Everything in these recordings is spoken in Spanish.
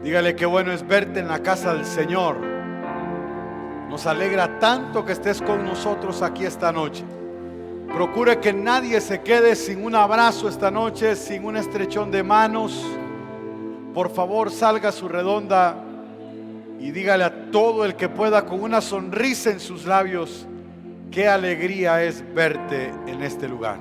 Dígale qué bueno es verte en la casa del Señor. Nos alegra tanto que estés con nosotros aquí esta noche. Procure que nadie se quede sin un abrazo esta noche, sin un estrechón de manos. Por favor, salga a su redonda y dígale a todo el que pueda con una sonrisa en sus labios: qué alegría es verte en este lugar.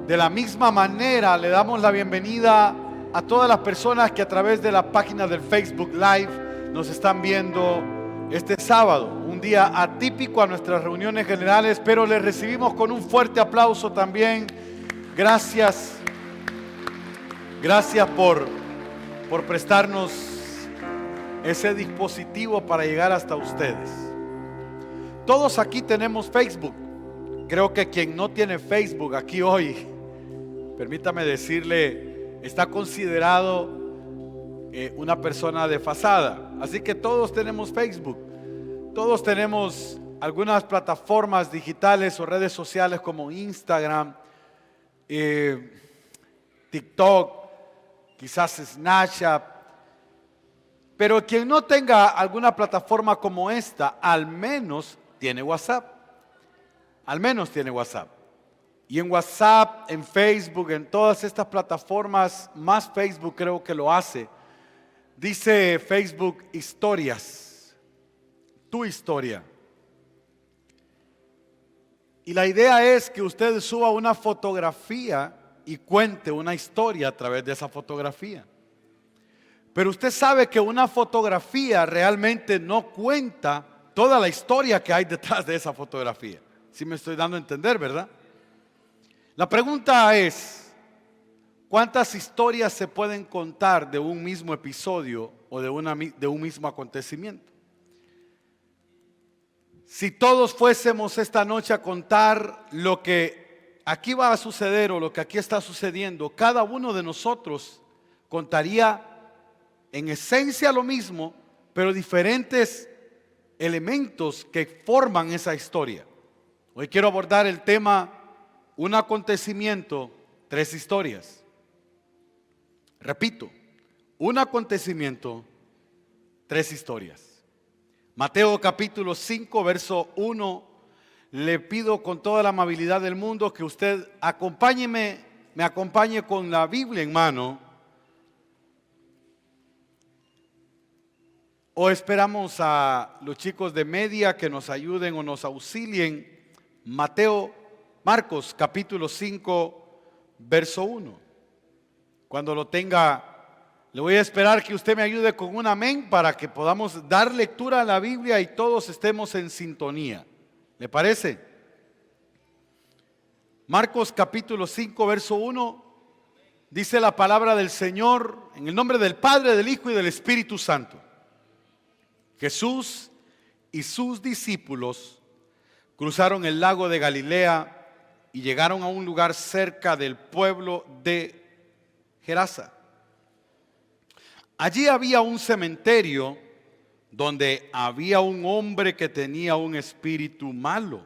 De la misma manera, le damos la bienvenida a todas las personas que a través de la página del Facebook Live nos están viendo este sábado, un día atípico a nuestras reuniones generales, pero les recibimos con un fuerte aplauso también. Gracias por prestarnos ese dispositivo para llegar hasta ustedes. Todos aquí tenemos Facebook. Creo que quien no tiene Facebook aquí hoy, permítame decirle, está considerado una persona desfasada. Así que todos tenemos Facebook. Todos tenemos algunas plataformas digitales o redes sociales como Instagram, TikTok, quizás Snapchat. Pero quien no tenga alguna plataforma como esta, al menos tiene WhatsApp. Al menos tiene WhatsApp. Y en WhatsApp, en Facebook, en todas estas plataformas, más Facebook creo que lo hace. Dice Facebook historias, tu historia. Y la idea es que usted suba una fotografía y cuente una historia a través de esa fotografía. Pero usted sabe que una fotografía realmente no cuenta toda la historia que hay detrás de esa fotografía. ¿Sí me estoy dando a entender, verdad? La pregunta es: ¿cuántas historias se pueden contar de un mismo episodio o de un mismo acontecimiento? Si todos fuésemos esta noche a contar lo que aquí va a suceder o lo que aquí está sucediendo, cada uno de nosotros contaría en esencia lo mismo, pero diferentes elementos que forman esa historia. Hoy quiero abordar el tema: un acontecimiento, tres historias. Repito, un acontecimiento, tres historias. Mateo capítulo 5, verso 1. Le pido con toda la amabilidad del mundo que usted me acompañe con la Biblia en mano. O esperamos a los chicos de media que nos ayuden o nos auxilien. Marcos capítulo 5, verso 1. Cuando lo tenga, le voy a esperar que usted me ayude con un amén para que podamos dar lectura a la Biblia y todos estemos en sintonía. ¿Le parece? Marcos capítulo 5, verso 1. Dice la palabra del Señor en el nombre del Padre, del Hijo y del Espíritu Santo. Jesús y sus discípulos cruzaron el lago de Galilea y llegaron a un lugar cerca del pueblo de Gerasa. Allí había un cementerio donde había un hombre que tenía un espíritu malo.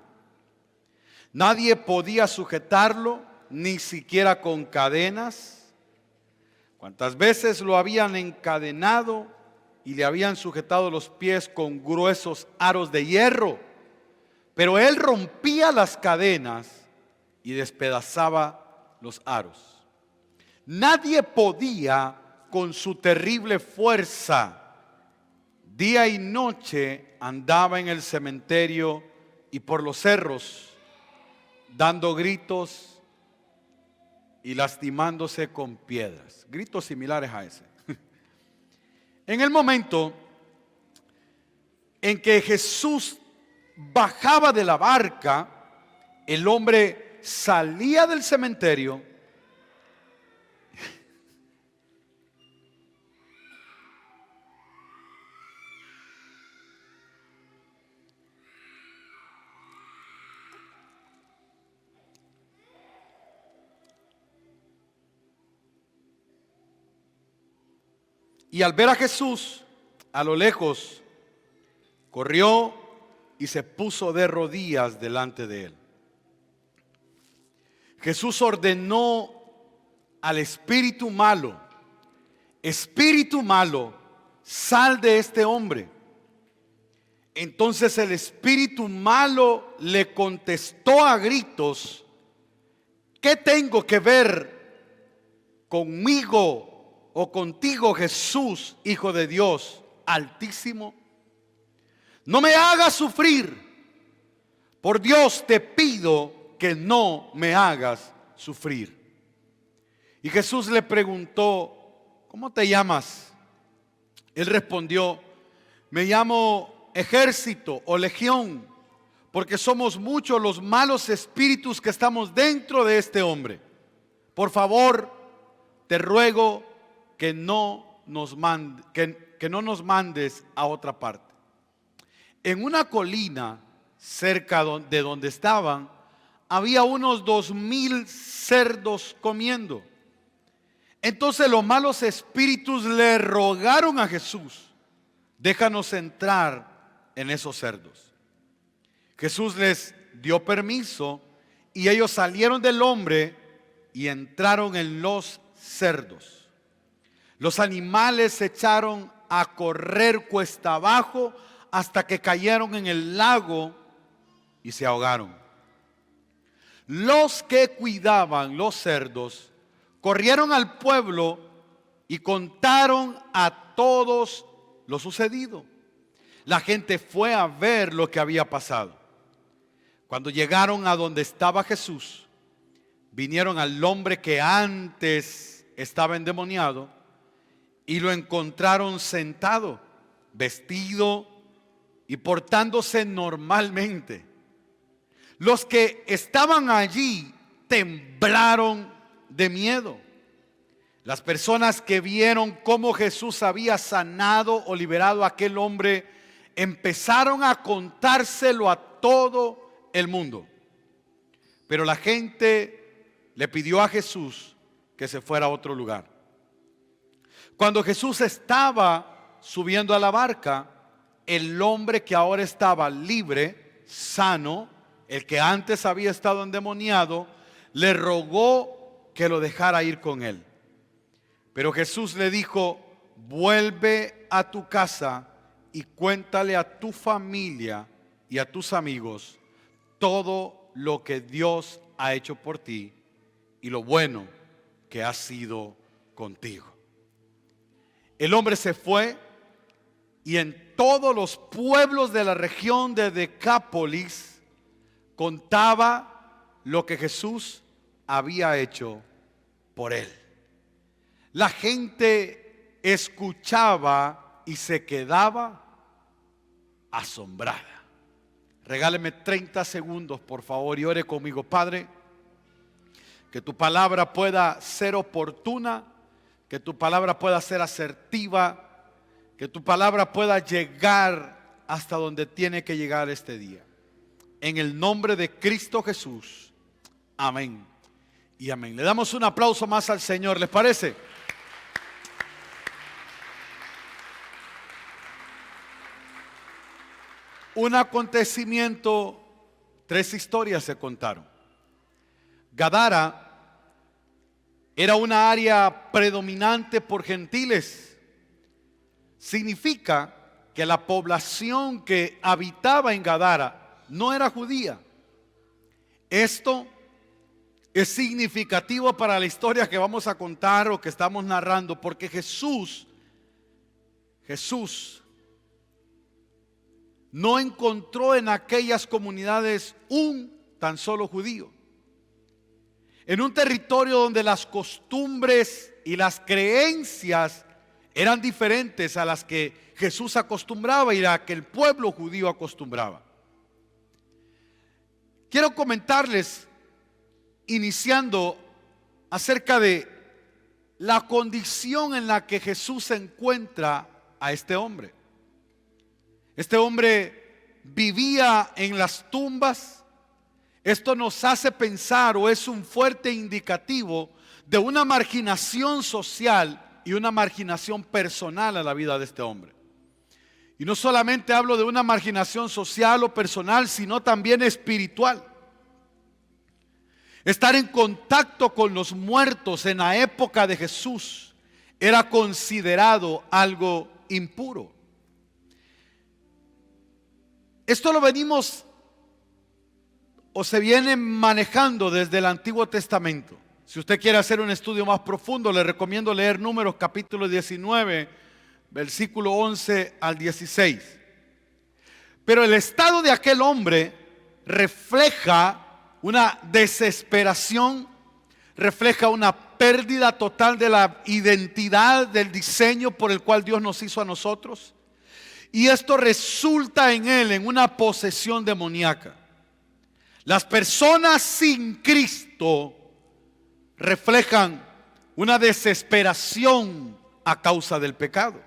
Nadie podía sujetarlo, ni siquiera con cadenas. Cuantas veces lo habían encadenado y le habían sujetado los pies con gruesos aros de hierro, pero él rompía las cadenas y despedazaba los aros. Nadie podía con su terrible fuerza. Día y noche andaba en el cementerio y por los cerros, dando gritos y lastimándose con piedras. Gritos similares a ese. En el momento en que Jesús bajaba de la barca, el hombre salía del cementerio y al ver a Jesús a lo lejos, corrió y se puso de rodillas delante de él. Jesús ordenó al espíritu malo: espíritu malo, sal de este hombre. Entonces el espíritu malo le contestó a gritos: ¿qué tengo que ver conmigo o contigo, Jesús, Hijo de Dios Altísimo? No me hagas sufrir. Por Dios te pido que no me hagas sufrir. Y Jesús le preguntó: ¿cómo te llamas? Él respondió: me llamo Ejército o Legión, porque somos muchos los malos espíritus que estamos dentro de este hombre. Por favor, te ruego que no nos mandes a otra parte. En una colina cerca de donde estaban, había unos 2,000 cerdos comiendo. Entonces los malos espíritus le rogaron a Jesús: déjanos entrar en esos cerdos. Jesús les dio permiso y ellos salieron del hombre y entraron en los cerdos. Los animales se echaron a correr cuesta abajo hasta que cayeron en el lago y se ahogaron. Los que cuidaban los cerdos corrieron al pueblo y contaron a todos lo sucedido. La gente fue a ver lo que había pasado. Cuando llegaron a donde estaba Jesús, vinieron al hombre que antes estaba endemoniado y lo encontraron sentado, vestido y portándose normalmente. Los que estaban allí temblaron de miedo. Las personas que vieron cómo Jesús había sanado o liberado a aquel hombre empezaron a contárselo a todo el mundo. Pero la gente le pidió a Jesús que se fuera a otro lugar. Cuando Jesús estaba subiendo a la barca, el hombre que ahora estaba libre, sano, el que antes había estado endemoniado, le rogó que lo dejara ir con él. Pero Jesús le dijo: vuelve a tu casa y cuéntale a tu familia y a tus amigos todo lo que Dios ha hecho por ti y lo bueno que ha sido contigo. El hombre se fue y en todos los pueblos de la región de Decápolis contaba lo que Jesús había hecho por él. La gente escuchaba y se quedaba asombrada. Regáleme 30 segundos, por favor, y ore conmigo. Padre, que tu palabra pueda ser oportuna, que tu palabra pueda ser asertiva, que tu palabra pueda llegar hasta donde tiene que llegar este día. En el nombre de Cristo Jesús. Amén y amén. Le damos un aplauso más al Señor, ¿les parece? Un acontecimiento, 3 historias se contaron. Gadara era una área predominante por gentiles. Significa que la población que habitaba en Gadara no era judía. Esto es significativo para la historia que vamos a contar o que estamos narrando, porque Jesús no encontró en aquellas comunidades un tan solo judío. En un territorio donde las costumbres y las creencias eran diferentes a las que Jesús acostumbraba y a que el pueblo judío acostumbraba. Quiero comentarles, iniciando, acerca de la condición en la que Jesús encuentra a este hombre. Este hombre vivía en las tumbas. Esto nos hace pensar, o es un fuerte indicativo de una marginación social y una marginación personal a la vida de este hombre. Y no solamente hablo de una marginación social o personal, sino también espiritual. Estar en contacto con los muertos en la época de Jesús era considerado algo impuro. Esto lo venimos o se viene manejando desde el Antiguo Testamento. Si usted quiere hacer un estudio más profundo, le recomiendo leer Números capítulo 19, versículo 11 al 16. Pero el estado de aquel hombre refleja una desesperación, refleja una pérdida total de la identidad, del diseño por el cual Dios nos hizo a nosotros. Y esto resulta en él en una posesión demoníaca. Las personas sin Cristo reflejan una desesperación a causa del pecado.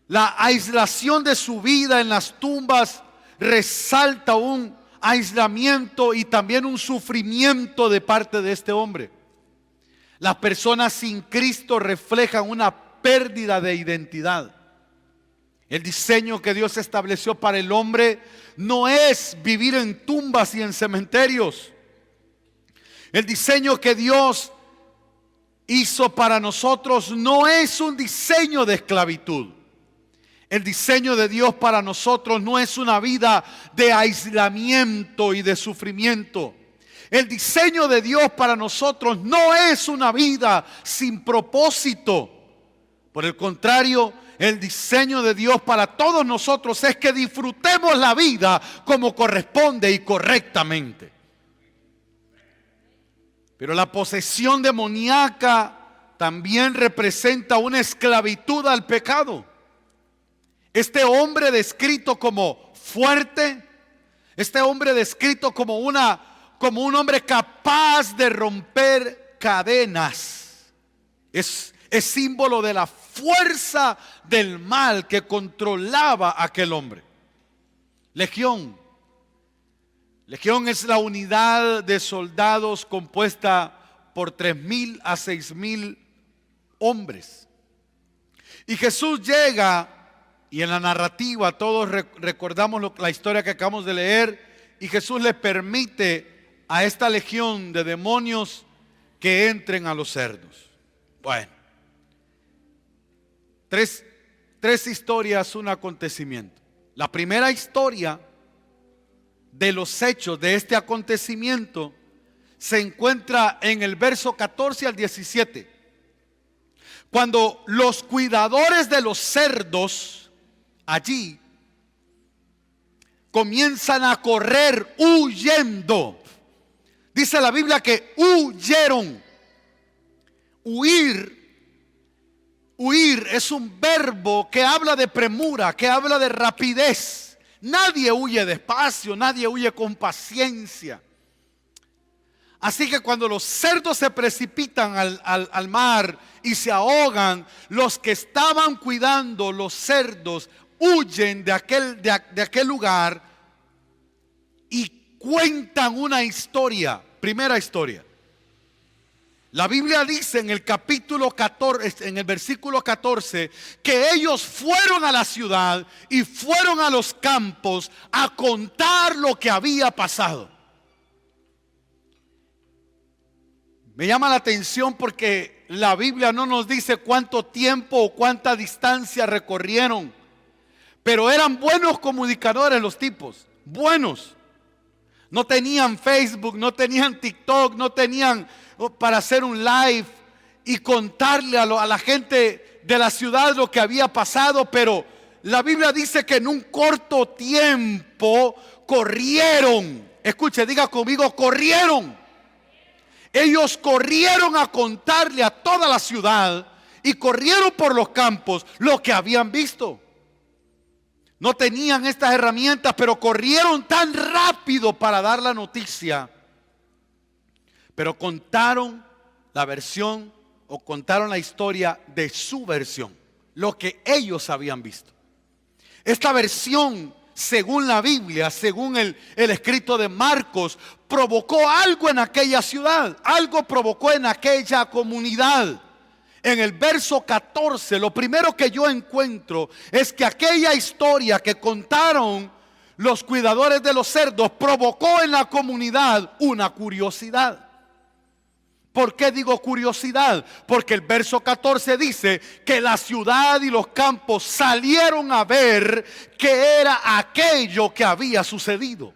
La aislación de su vida en las tumbas resalta un aislamiento y también un sufrimiento de parte de este hombre. Las personas sin Cristo reflejan una pérdida de identidad. El diseño que Dios estableció para el hombre no es vivir en tumbas y en cementerios. El diseño que Dios hizo para nosotros no es un diseño de esclavitud. El diseño de Dios para nosotros no es una vida de aislamiento y de sufrimiento. El diseño de Dios para nosotros no es una vida sin propósito. Por el contrario, el diseño de Dios para todos nosotros es que disfrutemos la vida como corresponde y correctamente. Pero la posesión demoníaca también representa una esclavitud al pecado. Este hombre descrito como fuerte, este hombre descrito como un hombre capaz de romper cadenas, es símbolo de la fuerza del mal que controlaba a aquel hombre. Legión es la unidad de soldados compuesta por 3,000 a 6,000 hombres. Y Jesús llega, y en la narrativa todos recordamos la historia que acabamos de leer, y Jesús le permite a esta legión de demonios que entren a los cerdos. Bueno, tres historias, un acontecimiento. La primera historia de los hechos de este acontecimiento se encuentra en el verso 14 al 17. Cuando los cuidadores de los cerdos allí comienzan a correr huyendo. Dice la Biblia que huyeron. Huir es un verbo que habla de premura, que habla de rapidez. Nadie huye despacio, nadie huye con paciencia. Así que cuando los cerdos se precipitan al mar y se ahogan, los que estaban cuidando los cerdos huyen de aquel lugar y cuentan una historia. Primera historia. La Biblia dice en el capítulo 14, en el versículo 14, que ellos fueron a la ciudad y fueron a los campos a contar lo que había pasado. Me llama la atención porque la Biblia no nos dice cuánto tiempo o cuánta distancia recorrieron, pero eran buenos comunicadores los tipos, buenos. No tenían Facebook, no tenían TikTok, no tenían para hacer un live y contarle a la gente de la ciudad lo que había pasado, pero la Biblia dice que en un corto tiempo corrieron. Escuche, diga conmigo, corrieron. Ellos corrieron a contarle a toda la ciudad y corrieron por los campos lo que habían visto. No tenían estas herramientas, pero corrieron tan rápido para dar la noticia. Pero contaron la versión o contaron la historia de su versión, lo que ellos habían visto. Esta versión, según la Biblia, según el escrito de Marcos, provocó algo en aquella ciudad, algo provocó en aquella comunidad. En el verso 14, lo primero que yo encuentro es que aquella historia que contaron los cuidadores de los cerdos provocó en la comunidad una curiosidad. ¿Por qué digo curiosidad? Porque el verso 14 dice que la ciudad y los campos salieron a ver qué era aquello que había sucedido.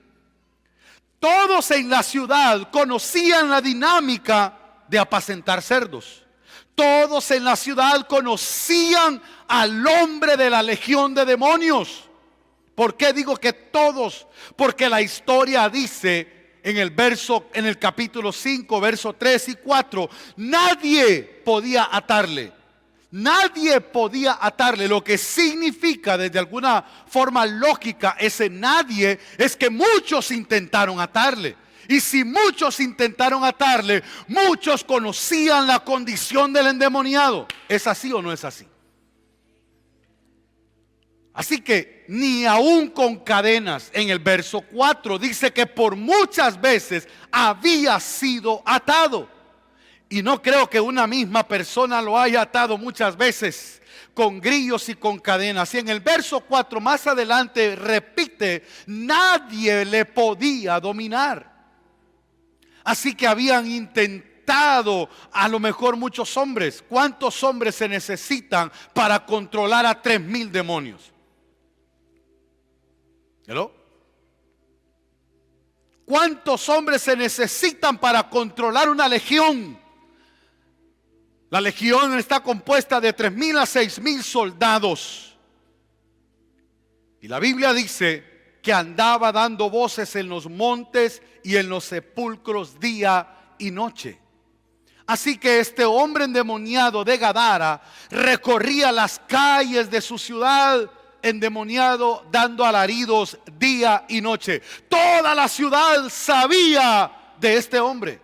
Todos en la ciudad conocían la dinámica de apacentar cerdos. Todos en la ciudad conocían al hombre de la legión de demonios. ¿Por qué digo que todos? Porque la historia dice en el capítulo 5, versos 3 y 4, nadie podía atarle. Nadie podía atarle. Lo que significa desde alguna forma lógica ese nadie es que muchos intentaron atarle. Y si muchos intentaron atarle, muchos conocían la condición del endemoniado. ¿Es así o no es así? Así que ni aún con cadenas, en el verso 4 dice que por muchas veces había sido atado. Y no creo que una misma persona lo haya atado muchas veces con grillos y con cadenas. Y en el verso 4 más adelante repite, nadie le podía dominar. Así que habían intentado a lo mejor muchos hombres. ¿Cuántos hombres se necesitan para controlar a 3,000 demonios? ¿Hello? ¿Cuántos hombres se necesitan para controlar una legión? La legión está compuesta de 3,000 a 6,000 soldados. Y la Biblia dice que andaba dando voces en los montes y en los sepulcros día y noche. Así que este hombre endemoniado de Gadara recorría las calles de su ciudad endemoniado, dando alaridos día y noche. Toda la ciudad sabía de este hombre.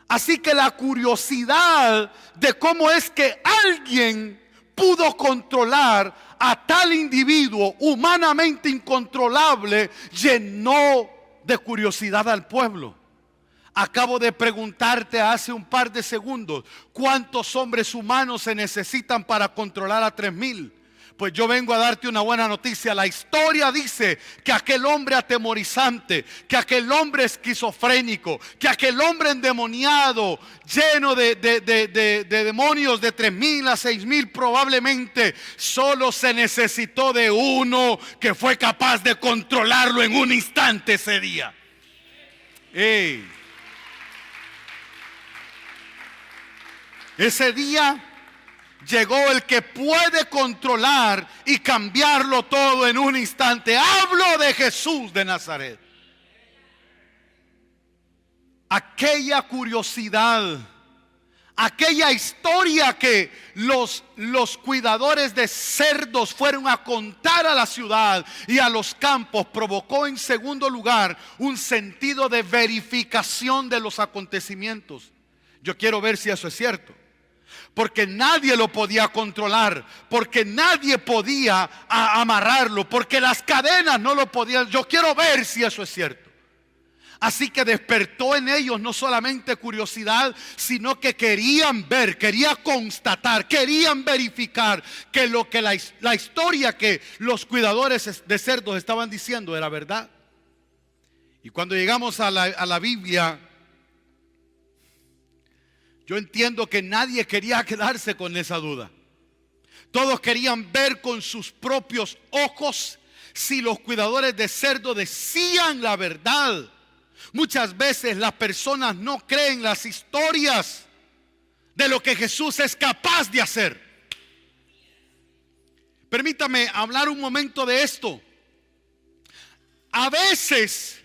Así que la curiosidad de cómo es que alguien pudo controlar a tal individuo humanamente incontrolable llenó de curiosidad al pueblo. Acabo de preguntarte hace un par de segundos, ¿cuántos hombres humanos se necesitan para controlar a 3,000? Pues yo vengo a darte una buena noticia. La historia dice que aquel hombre atemorizante, que aquel hombre esquizofrénico, que aquel hombre endemoniado, lleno de demonios de 3,000 a 6,000 probablemente, solo se necesitó de uno que fue capaz de controlarlo en un instante ese día. ¡Ey! Ese día llegó el que puede controlar y cambiarlo todo en un instante. Hablo de Jesús de Nazaret. Aquella curiosidad, aquella historia que los cuidadores de cerdos fueron a contar a la ciudad y a los campos, provocó en segundo lugar un sentido de verificación de los acontecimientos. Yo quiero ver si eso es cierto. Porque nadie lo podía controlar, porque nadie podía amarrarlo, porque las cadenas no lo podían. Yo quiero ver si eso es cierto. Así que despertó en ellos no solamente curiosidad, sino que querían ver, querían constatar, querían verificar que lo que la historia que los cuidadores de cerdos estaban diciendo era verdad. Y cuando llegamos a la Biblia, yo entiendo que nadie quería quedarse con esa duda. Todos querían ver con sus propios ojos si los cuidadores de cerdo decían la verdad. Muchas veces las personas no creen las historias de lo que Jesús es capaz de hacer. Permítame hablar un momento de esto. A veces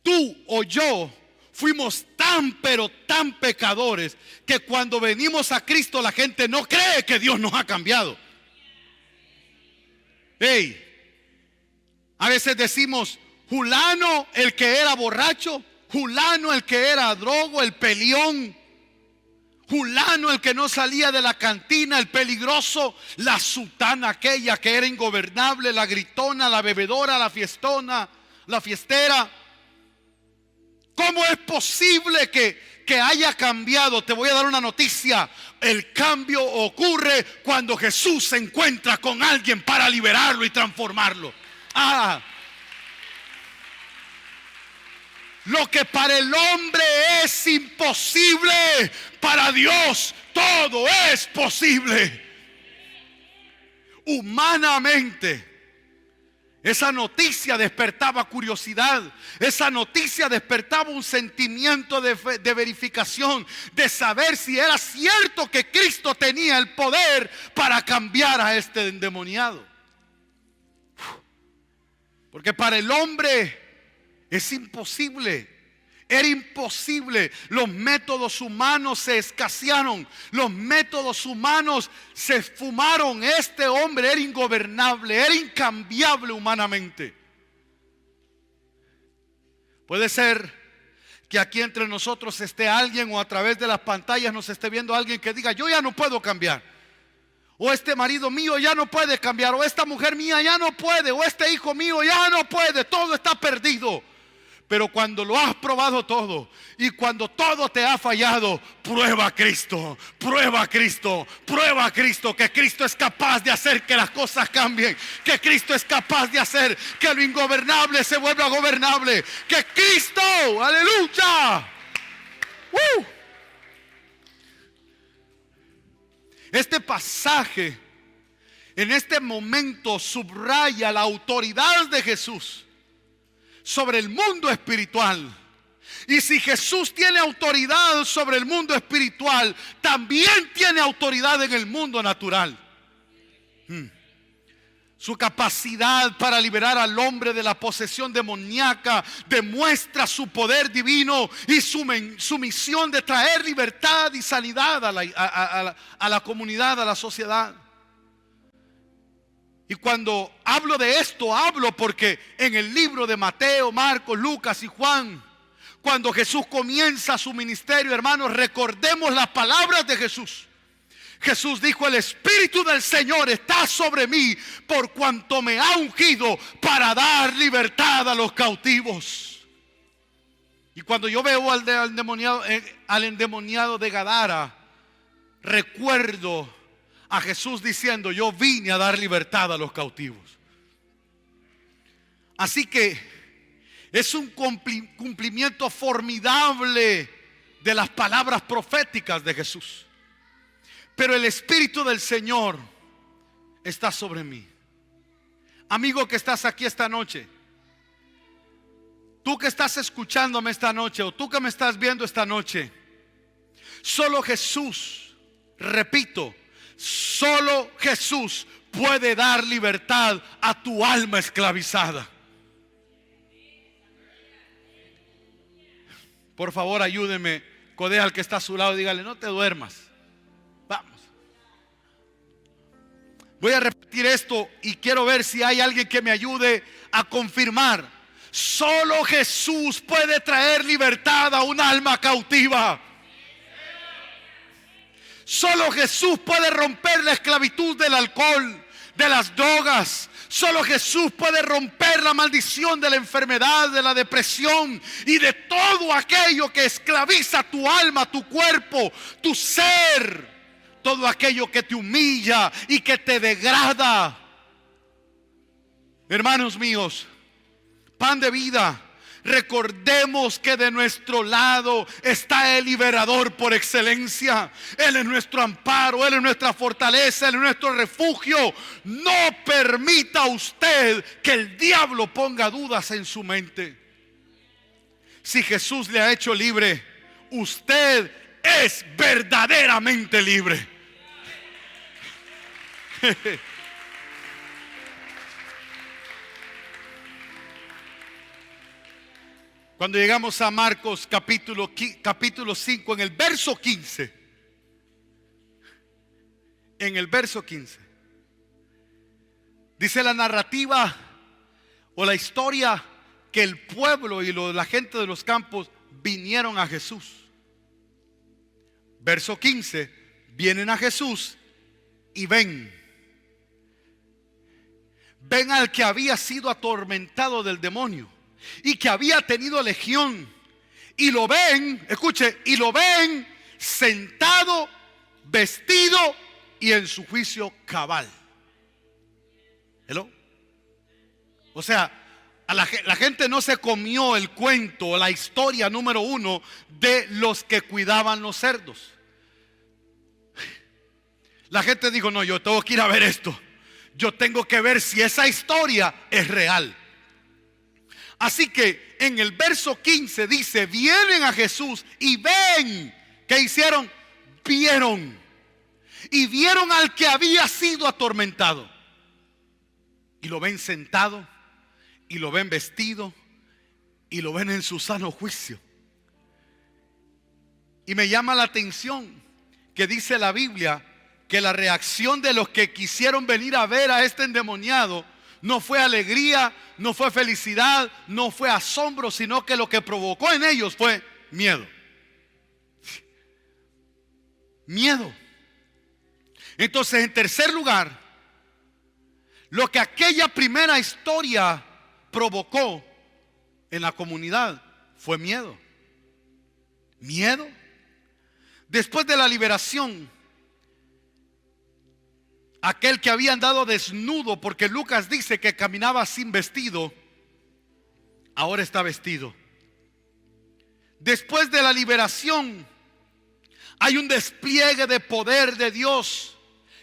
tú o yo fuimos tan pero tan pecadores que cuando venimos a Cristo la gente no cree que Dios nos ha cambiado. A veces decimos, Julano el que era borracho, Julano el que era drogo, el peleón, Julano el que no salía de la cantina, el peligroso, la sutana aquella que era ingobernable, la gritona, la bebedora, la fiestona, la fiestera. ¿Cómo es posible que haya cambiado? Te voy a dar una noticia. El cambio ocurre cuando Jesús se encuentra con alguien para liberarlo y transformarlo. Lo que para el hombre es imposible, para Dios todo es posible. Humanamente, esa noticia despertaba curiosidad. Esa noticia despertaba un sentimiento de verificación, de saber si era cierto que Cristo tenía el poder para cambiar a este endemoniado. Porque para el hombre es imposible. Era imposible. Los métodos humanos se escasearon. Los métodos humanos se esfumaron. Este hombre era ingobernable, era incambiable humanamente. Puede ser que aquí entre nosotros esté alguien, o a través de las pantallas nos esté viendo alguien que diga: yo ya no puedo cambiar. O este marido mío ya no puede cambiar. O esta mujer mía ya no puede. O este hijo mío ya no puede. Todo está perdido. Pero cuando lo has probado todo y cuando todo te ha fallado, prueba a Cristo, prueba a Cristo, prueba a Cristo, que Cristo es capaz de hacer que las cosas cambien, que Cristo es capaz de hacer que lo ingobernable se vuelva gobernable, que Cristo, aleluya. Este pasaje en este momento subraya la autoridad de Jesús sobre el mundo espiritual. Y si Jesús tiene autoridad sobre el mundo espiritual, también tiene autoridad en el mundo natural. Su capacidad para liberar al hombre de la posesión demoníaca demuestra su poder divino y su misión de traer libertad y sanidad a la comunidad, a la sociedad. Y cuando hablo de esto, hablo porque en el libro de Mateo, Marcos, Lucas y Juan, cuando Jesús comienza su ministerio, hermanos, recordemos las palabras de Jesús. Jesús dijo: el Espíritu del Señor está sobre mí, por cuanto me ha ungido para dar libertad a los cautivos. Y cuando yo veo al endemoniado de Gadara, recuerdo a Jesús diciendo: yo vine a dar libertad a los cautivos. Así que es un cumplimiento formidable de las palabras proféticas de Jesús. Pero el Espíritu del Señor está sobre mí. Amigo que estás aquí esta noche, tú que estás escuchándome esta noche, o tú que me estás viendo esta noche, solo Jesús, repito, solo Jesús puede dar libertad a tu alma esclavizada. Por favor, ayúdeme, codea al que está a su lado y dígale: no te duermas. Vamos. Voy a repetir esto y quiero ver si hay alguien que me ayude a confirmar. Solo Jesús puede traer libertad a un alma cautiva. Solo Jesús puede romper la esclavitud del alcohol, de las drogas. Solo Jesús puede romper la maldición de la enfermedad, de la depresión y de todo aquello que esclaviza tu alma, tu cuerpo, tu ser. Todo aquello que te humilla y que te degrada. Hermanos míos, pan de vida, recordemos que de nuestro lado está el liberador por excelencia. Él es nuestro amparo, Él es nuestra fortaleza, Él es nuestro refugio. No permita usted que el diablo ponga dudas en su mente. Si Jesús le ha hecho libre, usted es verdaderamente libre. Cuando llegamos a Marcos capítulo 5, en el verso 15. En el verso 15. Dice la narrativa o la historia que el pueblo y la gente de los campos vinieron a Jesús. Verso 15. Vienen a Jesús y ven al que había sido atormentado del demonio y que había tenido legión, y lo ven, escuche, y lo ven sentado, vestido y en su juicio cabal. ¿Hello? O sea, La gente no se comió el cuento, la historia número uno de los que cuidaban los cerdos. La gente dijo, no, yo tengo que ir a ver esto. Yo tengo que ver si esa historia es real. Así que en el verso 15 dice, vienen a Jesús y ven. ¿Qué hicieron? Vieron. Y vieron al que había sido atormentado. Y lo ven sentado, y lo ven vestido, y lo ven en su sano juicio. Y me llama la atención que dice la Biblia que la reacción de los que quisieron venir a ver a este endemoniado no fue alegría, no fue felicidad, no fue asombro, sino que lo que provocó en ellos fue miedo. Miedo. Entonces, en tercer lugar, lo que aquella primera historia provocó en la comunidad fue miedo. Miedo. Después de la liberación, aquel que había andado desnudo, porque Lucas dice que caminaba sin vestido, ahora está vestido. Después de la liberación, hay un despliegue de poder de Dios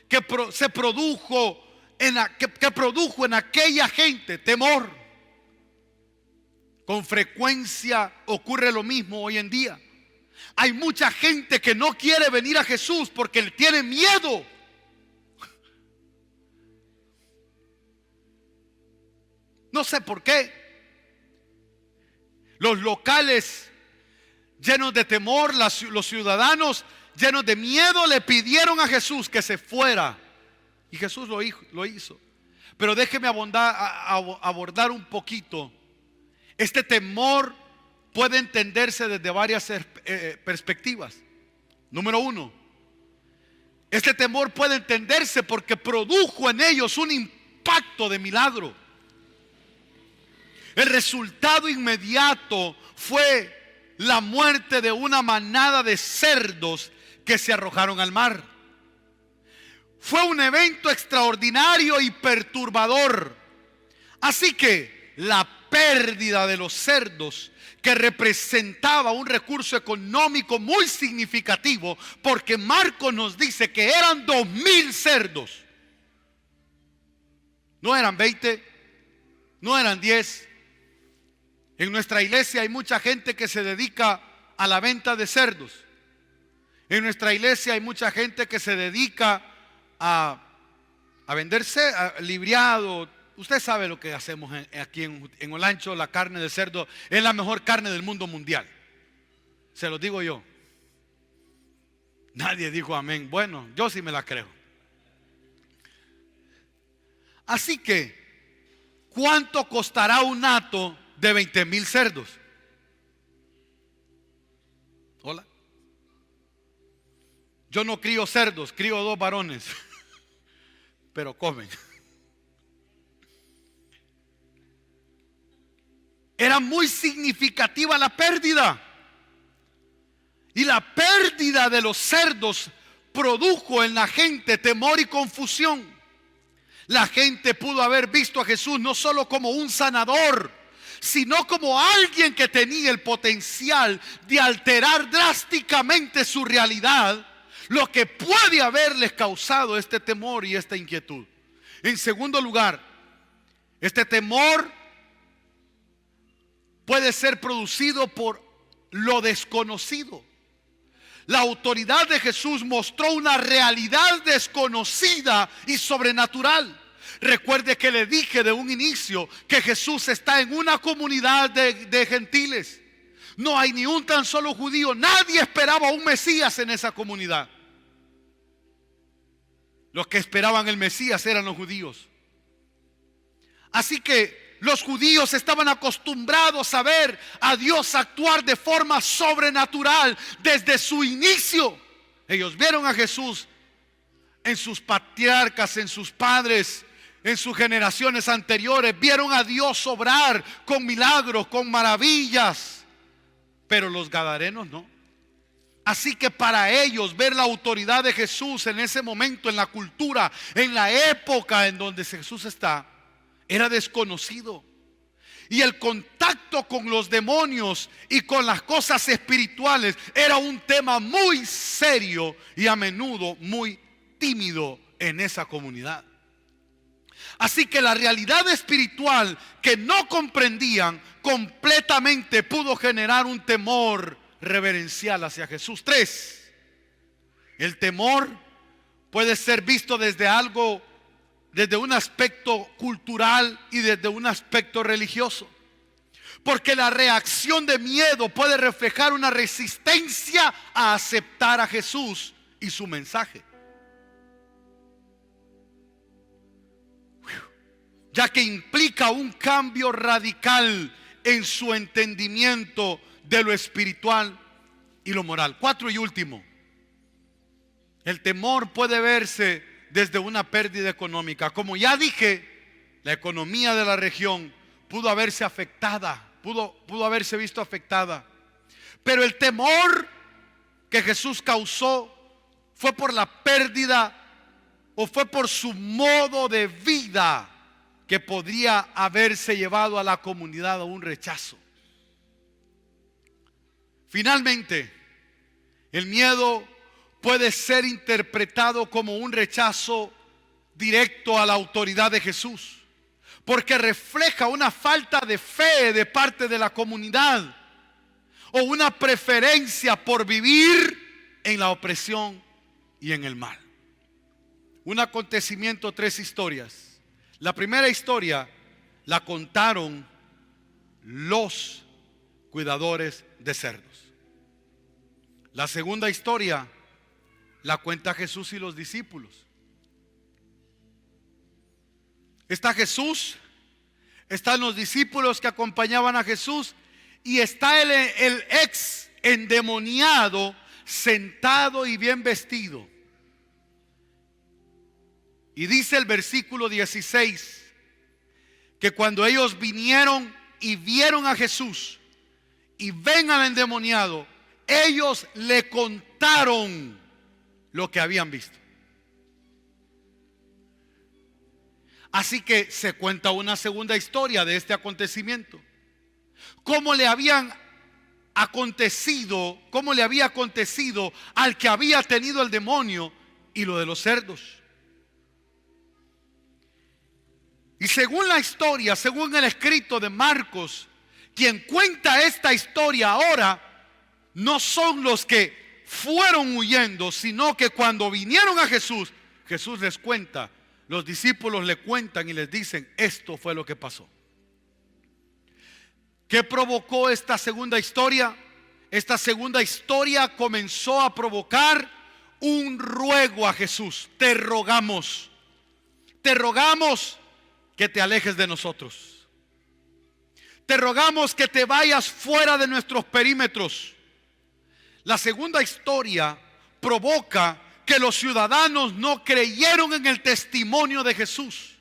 que produjo en aquella gente temor. Con frecuencia ocurre lo mismo hoy en día. Hay mucha gente que no quiere venir a Jesús porque le tiene miedo. No sé por qué. Los locales llenos de temor, los ciudadanos llenos de miedo le pidieron a Jesús que se fuera. Y Jesús lo hizo. Pero déjeme abordar un poquito. Este temor puede entenderse desde varias perspectivas. Número uno, este temor puede entenderse porque produjo en ellos un impacto de milagro. El resultado inmediato fue la muerte de una manada de cerdos que se arrojaron al mar. Fue un evento extraordinario y perturbador. Así que la pérdida de los cerdos, que representaba un recurso económico muy significativo, porque Marcos nos dice que eran 2,000 cerdos. No eran 20, no eran 10. En nuestra iglesia hay mucha gente que se dedica a la venta de cerdos. En nuestra iglesia hay mucha gente que se dedica a venderse libriado. Usted sabe lo que hacemos aquí en Olancho. La carne de cerdo es la mejor carne del mundo mundial. Se lo digo yo. Nadie dijo amén. Bueno, yo sí me la creo. Así que, ¿cuánto costará un hato de 20,000 cerdos? Hola. Yo no crío cerdos, crío 2 varones. Pero comen. Era muy significativa la pérdida. Y la pérdida de los cerdos produjo en la gente temor y confusión. La gente pudo haber visto a Jesús no solo como un sanador, sino como alguien que tenía el potencial de alterar drásticamente su realidad, lo que puede haberles causado este temor y esta inquietud. En segundo lugar, este temor puede ser producido por lo desconocido. La autoridad de Jesús mostró una realidad desconocida y sobrenatural. Recuerde que le dije de un inicio que Jesús está en una comunidad de gentiles. No hay ni un tan solo judío. Nadie esperaba un Mesías en esa comunidad. Los que esperaban el Mesías eran los judíos. Así que los judíos estaban acostumbrados a ver a Dios actuar de forma sobrenatural desde su inicio. Ellos vieron a Jesús en sus patriarcas, en sus padres, en sus generaciones anteriores. Vieron a Dios obrar con milagros, con maravillas. Pero los gadarenos no. Así que para ellos ver la autoridad de Jesús en ese momento, en la cultura, en la época en donde Jesús está, era desconocido. Y el contacto con los demonios y con las cosas espirituales era un tema muy serio y a menudo muy tímido en esa comunidad. Así que la realidad espiritual que no comprendían completamente pudo generar un temor reverencial hacia Jesús. 3. El temor puede ser visto desde un aspecto cultural y desde un aspecto religioso. Porque la reacción de miedo puede reflejar una resistencia a aceptar a Jesús y su mensaje. Ya que implica un cambio radical en su entendimiento de lo espiritual y lo moral. 4 y último. El temor puede verse desde una pérdida económica. Como ya dije, la economía de la región pudo haberse afectada, pudo haberse visto afectada. Pero el temor que Jesús causó fue por la pérdida o fue por su modo de vida que podría haberse llevado a la comunidad a un rechazo. Finalmente, el miedo puede ser interpretado como un rechazo directo a la autoridad de Jesús, porque refleja una falta de fe de parte de la comunidad o una preferencia por vivir en la opresión y en el mal. Un acontecimiento, 3 historias. La primera historia la contaron los cuidadores de cerdos. La segunda historia la cuenta Jesús y los discípulos. Está Jesús, están los discípulos que acompañaban a Jesús y está el ex endemoniado sentado y bien vestido. Y dice el versículo 16 que cuando ellos vinieron y vieron a Jesús y ven al endemoniado, ellos le contaron lo que habían visto. Así que se cuenta una segunda historia de este acontecimiento. Cómo le había acontecido al que había tenido el demonio y lo de los cerdos. Y según la historia, según el escrito de Marcos, quien cuenta esta historia ahora no son los que fueron huyendo, sino que cuando vinieron a Jesús, Jesús les cuenta, los discípulos le cuentan y les dicen, esto fue lo que pasó. ¿Qué provocó esta segunda historia? Esta segunda historia comenzó a provocar un ruego a Jesús. Te rogamos que te alejes de nosotros. Te rogamos que te vayas fuera de nuestros perímetros. La segunda historia provoca que los ciudadanos no creyeron en el testimonio de Jesús.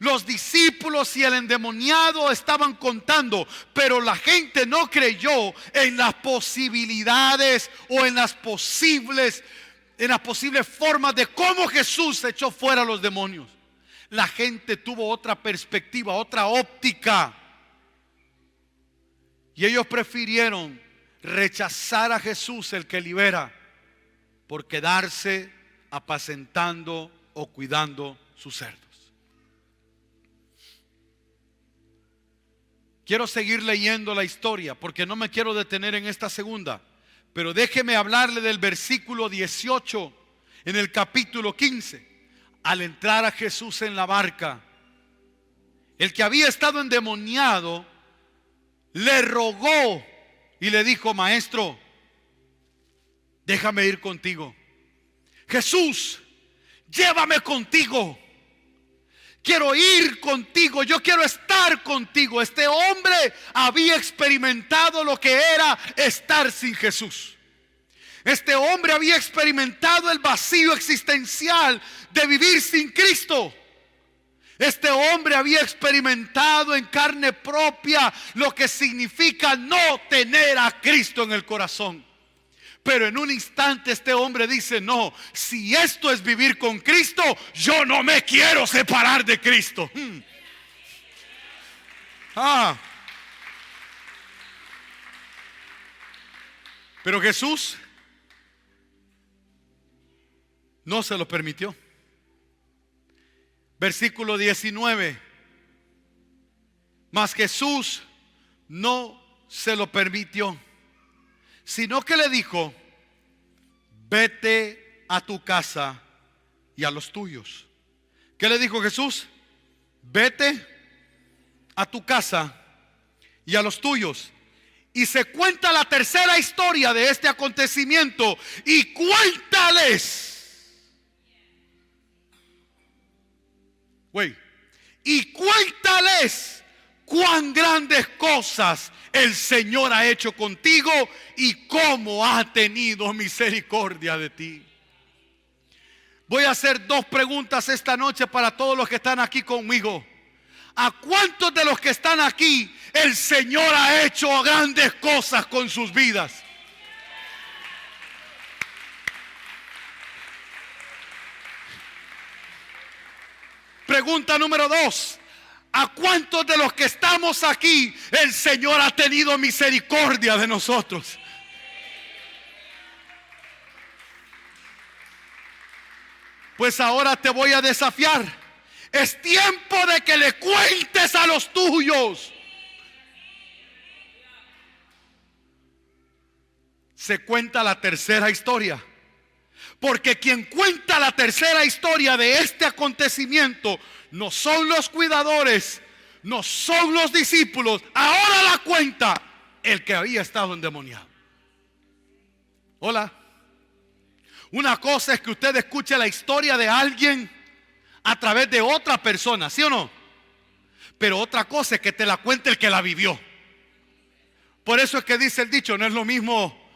Los discípulos y el endemoniado estaban contando, pero la gente no creyó en las posibilidades o en las posibles formas de cómo Jesús echó fuera a los demonios. La gente tuvo otra perspectiva, otra óptica. Y ellos prefirieron rechazar a Jesús, el que libera, por quedarse apacentando o cuidando sus cerdos. Quiero seguir leyendo la historia porque no me quiero detener en esta segunda, pero déjeme hablarle del versículo 18 en el capítulo 15. Al entrar a Jesús en la barca, el que había estado endemoniado le rogó y le dijo, maestro, déjame ir contigo. Jesús, llévame contigo. Quiero ir contigo, yo quiero estar contigo. Este hombre había experimentado lo que era estar sin Jesús. Este hombre había experimentado el vacío existencial de vivir sin Cristo. Este hombre había experimentado en carne propia lo que significa no tener a Cristo en el corazón. Pero en un instante este hombre dice, no, si esto es vivir con Cristo, yo no me quiero separar de Cristo. Pero Jesús no se lo permitió. Versículo 19. Mas Jesús no se lo permitió, sino que le dijo: vete a tu casa y a los tuyos. ¿Qué le dijo Jesús? Vete a tu casa y a los tuyos. Y se cuenta la tercera historia de este acontecimiento. Y cuéntales. Y cuéntales cuán grandes cosas el Señor ha hecho contigo y cómo ha tenido misericordia de ti. Voy a hacer dos preguntas esta noche para todos los que están aquí conmigo. ¿A cuántos de los que están aquí el Señor ha hecho grandes cosas con sus vidas? Pregunta número 2. ¿A cuántos de los que estamos aquí el Señor ha tenido misericordia de nosotros? Pues ahora te voy a desafiar. Es tiempo de que le cuentes a los tuyos. Se cuenta la tercera historia. Porque quien cuenta la tercera historia de este acontecimiento no son los cuidadores, no son los discípulos. Ahora la cuenta el que había estado endemoniado. Hola. Una cosa es que usted escuche la historia de alguien a través de otra persona, ¿sí o no? Pero otra cosa es que te la cuente el que la vivió. Por eso es que dice el dicho, no es lo mismo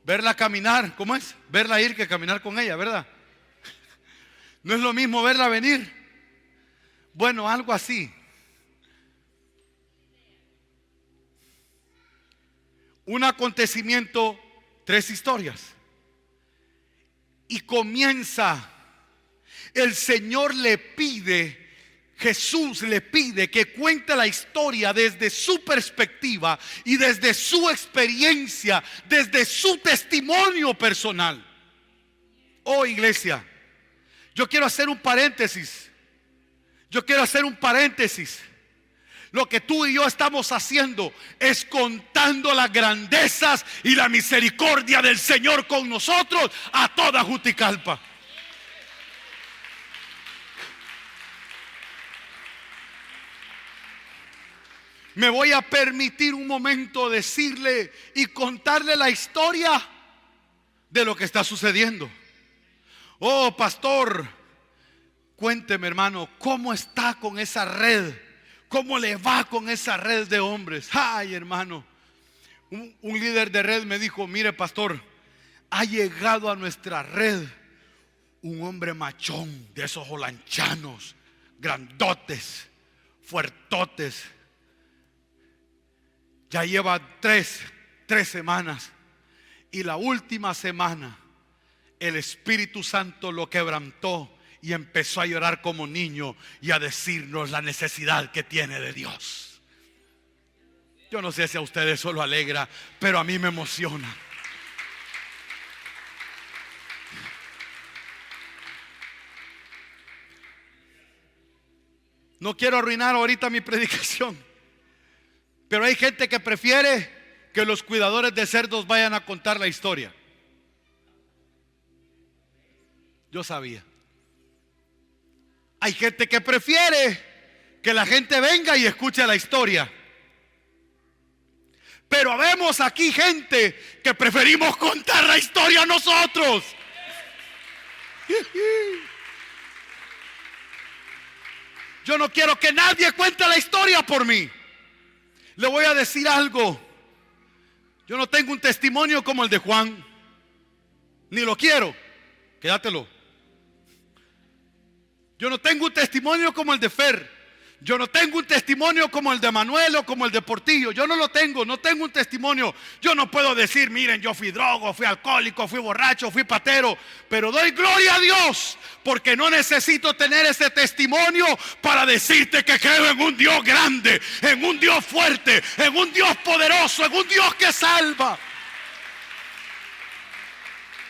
verla caminar, ¿cómo es? Verla ir que caminar con ella, ¿verdad? No es lo mismo verla venir. Bueno, algo así. Un acontecimiento, 3 historias. Y comienza, el Señor le pide, Jesús le pide que cuente la historia desde su perspectiva y desde su experiencia, desde su testimonio personal. Oh, iglesia, yo quiero hacer un paréntesis. Lo que tú y yo estamos haciendo es contando las grandezas y la misericordia del Señor con nosotros a toda Juticalpa. Me voy a permitir un momento decirle y contarle la historia de lo que está sucediendo. Oh, pastor, cuénteme, hermano, ¿cómo está con esa red? ¿Cómo le va con esa red de hombres? Ay, hermano, un líder de red me dijo: mire, pastor, ha llegado a nuestra red un hombre machón, de esos holanchanos, grandotes, fuertotes. Ya lleva tres semanas. Y la última semana el Espíritu Santo lo quebrantó y empezó a llorar como niño y a decirnos la necesidad que tiene de Dios. Yo no sé si a ustedes eso lo alegra, pero a mí me emociona. No quiero arruinar ahorita mi predicación, pero hay gente que prefiere que los cuidadores de cerdos vayan a contar la historia. Yo sabía. Hay gente que prefiere que la gente venga y escuche la historia. Pero vemos aquí gente que preferimos contar la historia nosotros. Yo no quiero que nadie cuente la historia por mí. Le voy a decir algo. Yo no tengo un testimonio como el de Juan, ni lo quiero. Quédatelo. Yo no tengo un testimonio como el de Fer. Yo no tengo un testimonio como el de Manuel o como el de Portillo. Yo no tengo un testimonio. Yo no puedo decir: miren, yo fui drogo, fui alcohólico, fui borracho, fui patero. Pero doy gloria a Dios, porque no necesito tener ese testimonio para decirte que creo en un Dios grande, en un Dios fuerte, en un Dios poderoso, en un Dios que salva.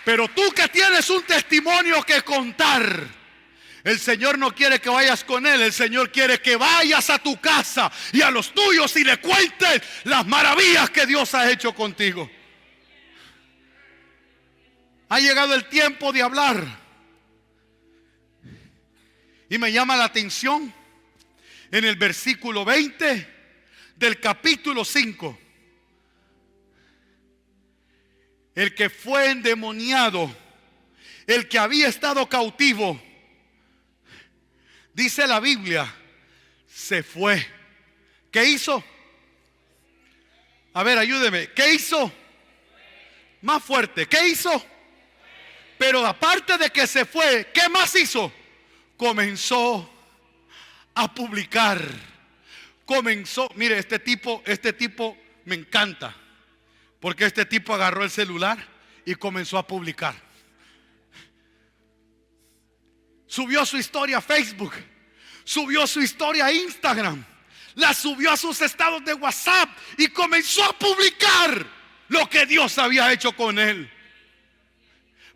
Pero tú que tienes un testimonio que contar, el Señor no quiere que vayas con Él. El Señor quiere que vayas a tu casa y a los tuyos y le cuentes las maravillas que Dios ha hecho contigo. Ha llegado el tiempo de hablar. Y me llama la atención en el versículo 20 del capítulo 5. El que fue endemoniado, el que había estado cautivo, dice la Biblia, se fue. ¿Qué hizo? A ver, ayúdeme. ¿Qué hizo? Más fuerte. ¿Qué hizo? Pero aparte de que se fue, ¿qué más hizo? Comenzó a publicar. Mire, este tipo me encanta. Porque este tipo agarró el celular y comenzó a publicar. Subió su historia a Facebook. Subió su historia a Instagram. La subió a sus estados de WhatsApp y comenzó a publicar lo que Dios había hecho con él.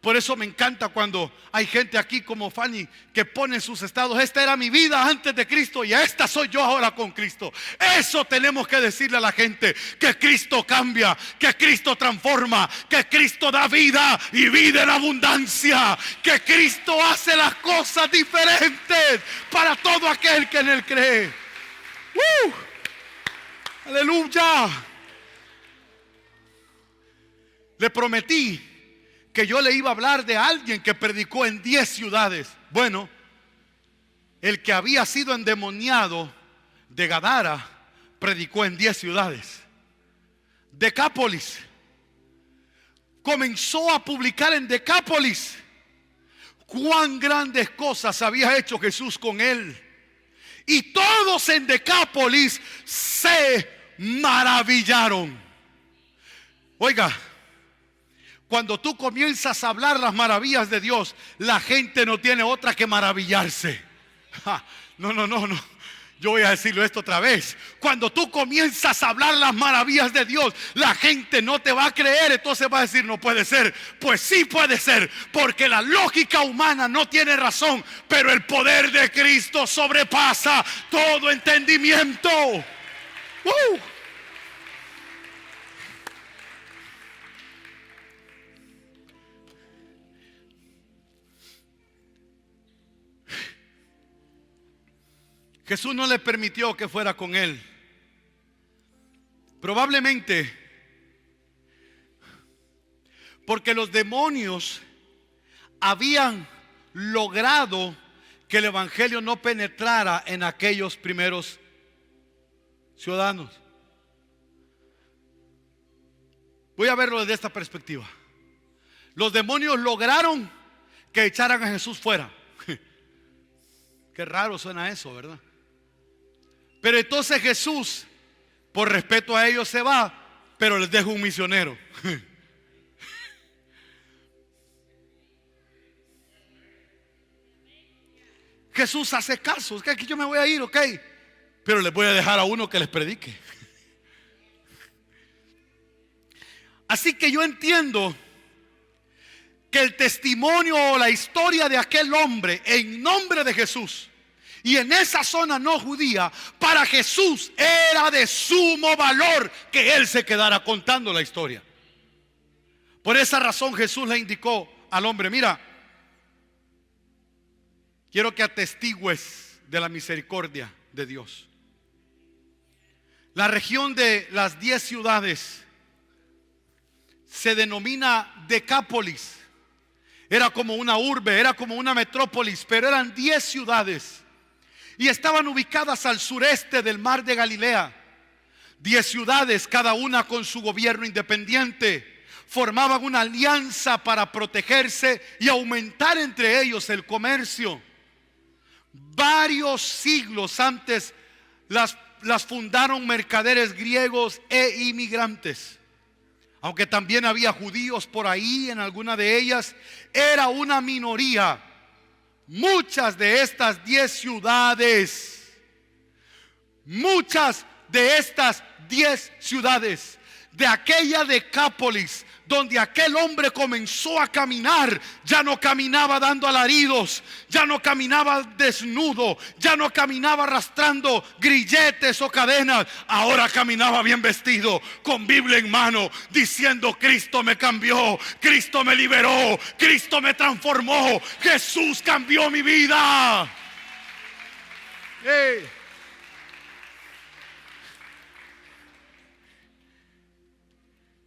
Por eso me encanta cuando hay gente aquí como Fanny que pone en sus estados: esta era mi vida antes de Cristo y esta soy yo ahora con Cristo. Eso tenemos que decirle a la gente, que Cristo cambia, que Cristo transforma, que Cristo da vida y vida en abundancia, que Cristo hace las cosas diferentes para todo aquel que en Él cree. Aleluya. Le prometí que yo le iba a hablar de alguien que predicó en 10 ciudades. Bueno, el que había sido endemoniado de Gadara predicó en 10 ciudades. Decápolis. Comenzó a publicar en Decápolis cuán grandes cosas había hecho Jesús con él. Y todos en Decápolis se maravillaron. Oiga, cuando tú comienzas a hablar las maravillas de Dios, la gente no tiene otra que maravillarse. No. Yo voy a decirlo esto otra vez. Cuando tú comienzas a hablar las maravillas de Dios, la gente no te va a creer. Entonces va a decir: no puede ser. Pues sí puede ser, porque la lógica humana no tiene razón, pero el poder de Cristo sobrepasa todo entendimiento. Jesús no le permitió que fuera con él. Probablemente porque los demonios habían logrado que el evangelio no penetrara en aquellos primeros ciudadanos. Voy a verlo desde esta perspectiva. Los demonios lograron que echaran a Jesús fuera. Qué raro suena eso, ¿verdad? Pero entonces Jesús, por respeto a ellos, se va, pero les deja un misionero. Jesús hace caso. Es que aquí yo me voy a ir, ok, pero les voy a dejar a uno que les predique. Así que yo entiendo que el testimonio o la historia de aquel hombre en nombre de Jesús y en esa zona no judía, para Jesús era de sumo valor que él se quedara contando la historia. Por esa razón Jesús le indicó al hombre: mira, quiero que atestigües de la misericordia de Dios. La región de las 10 ciudades se denomina Decápolis. Era como una urbe, era como una metrópolis, pero eran 10 ciudades y estaban ubicadas al sureste del mar de Galilea. 10 ciudades, cada una con su gobierno independiente, formaban una alianza para protegerse y aumentar entre ellos el comercio. Varios siglos antes las fundaron mercaderes griegos e inmigrantes. Aunque también había judíos por ahí en alguna de ellas, era una minoría. Muchas de estas 10 ciudades de aquella Decápolis, donde aquel hombre comenzó a caminar, ya no caminaba dando alaridos, ya no caminaba desnudo, ya no caminaba arrastrando grilletes o cadenas. Ahora caminaba bien vestido, con Biblia en mano, diciendo: Cristo me cambió, Cristo me liberó, Cristo me transformó, Jesús cambió mi vida. Hey.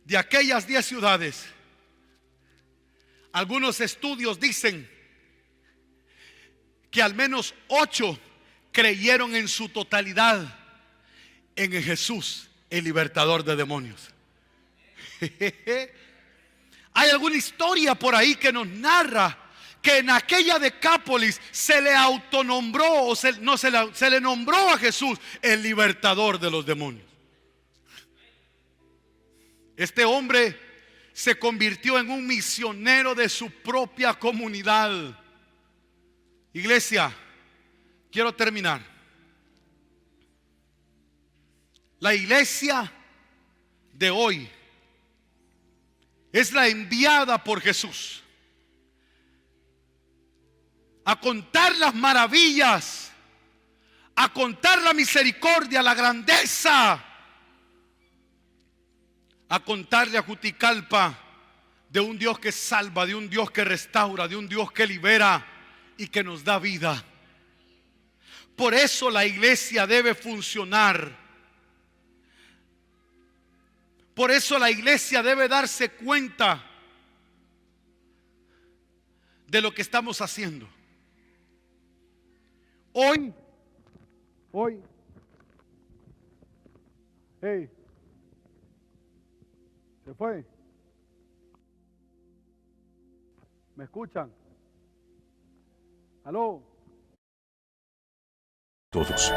De aquellas 10 ciudades, algunos estudios dicen que al menos 8 creyeron en su totalidad en Jesús, el libertador de demonios. Hay alguna historia por ahí que nos narra que en aquella Decápolis se le autonombró, se le nombró a Jesús el libertador de los demonios. Este hombre se convirtió en un misionero de su propia comunidad. Iglesia, quiero terminar. La iglesia de hoy es la enviada por Jesús a contar las maravillas, a contar la misericordia, la grandeza, a contarle a Juticalpa de un Dios que salva, de un Dios que restaura, de un Dios que libera y que nos da vida. Por eso la iglesia debe funcionar. Por eso la iglesia debe darse cuenta de lo que estamos haciendo. Hoy, hey, se fue. ¿Me escuchan? ¿Aló? Todos.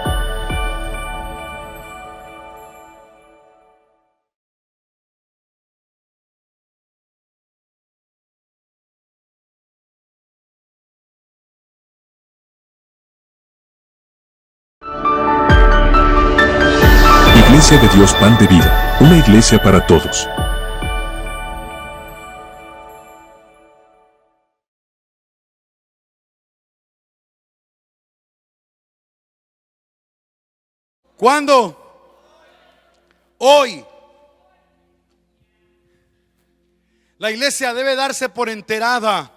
Iglesia de Dios Pan de Vida, una iglesia para todos. ¿Cuándo? Hoy. La iglesia debe darse por enterada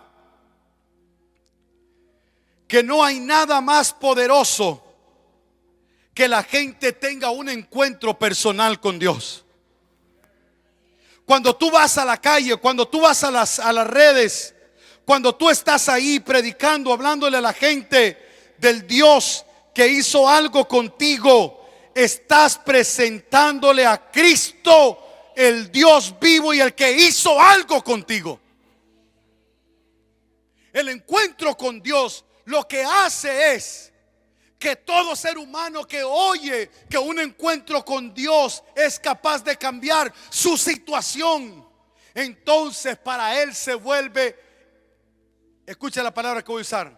que no hay nada más poderoso que la gente tenga un encuentro personal con Dios. Cuando tú vas a la calle, cuando tú vas a las redes, cuando tú estás ahí predicando, hablándole a la gente del Dios que hizo algo contigo, estás presentándole a Cristo, el Dios vivo y el que hizo algo contigo. El encuentro con Dios lo que hace es que todo ser humano que oye que un encuentro con Dios es capaz de cambiar su situación, entonces para él se vuelve, escucha la palabra que voy a usar,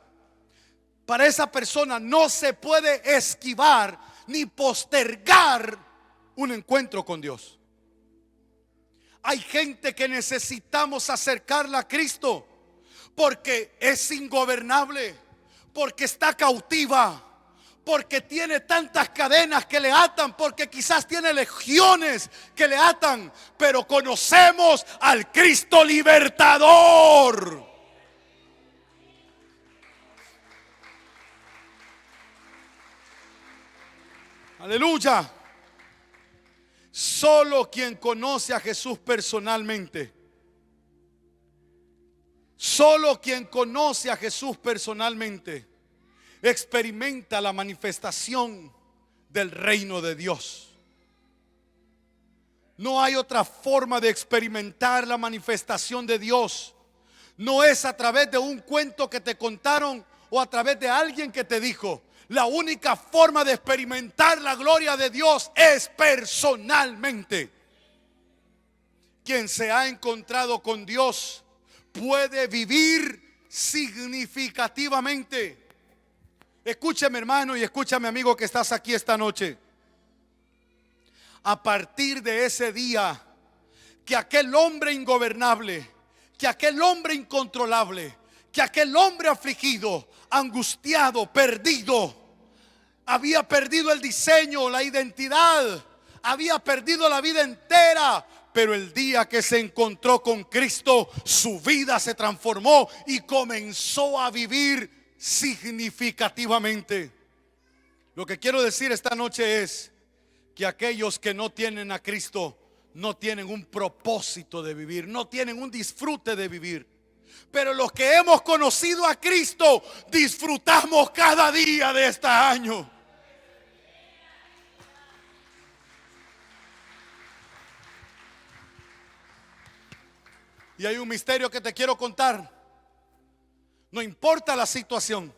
para esa persona no se puede esquivar ni postergar un encuentro con Dios. Hay gente que necesitamos acercarla a Cristo porque es ingobernable, porque está cautiva, porque tiene tantas cadenas que le atan, porque quizás tiene legiones que le atan, pero conocemos al Cristo libertador. Aleluya. Solo quien conoce a Jesús personalmente, solo quien conoce a Jesús personalmente experimenta la manifestación del reino de Dios. No hay otra forma de experimentar la manifestación de Dios. No es a través de un cuento que te contaron o a través de alguien que te dijo. La única forma de experimentar la gloria de Dios es personalmente. Quien se ha encontrado con Dios puede vivir significativamente. Escúchame, hermano, y escúchame, amigo, que estás aquí esta noche. A partir de ese día que aquel hombre ingobernable, que aquel hombre incontrolable, que aquel hombre afligido, angustiado, perdido, había perdido el diseño, la identidad, había perdido la vida entera. Pero el día que se encontró con Cristo, su vida se transformó y comenzó a vivir significativamente. Lo que quiero decir esta noche es que aquellos que no tienen a Cristo no tienen un propósito de vivir, no tienen un disfrute de vivir. Pero los que hemos conocido a Cristo disfrutamos cada día de este año. Y hay un misterio que te quiero contar. No importa la situación,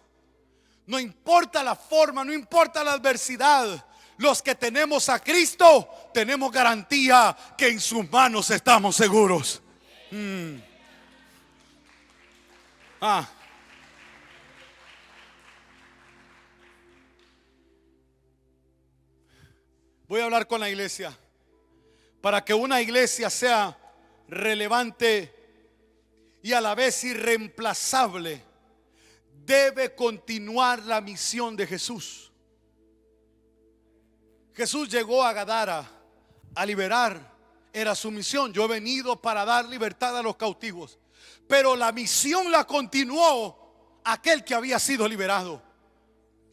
no importa la forma, no importa la adversidad. Los que tenemos a Cristo tenemos garantía que en sus manos estamos seguros. Voy a hablar con la iglesia. Para que una iglesia sea relevante y a la vez irreemplazable, debe continuar la misión de Jesús. Jesús llegó a Gadara a liberar, era su misión. Yo he venido para dar libertad a los cautivos, pero la misión la continuó aquel que había sido liberado.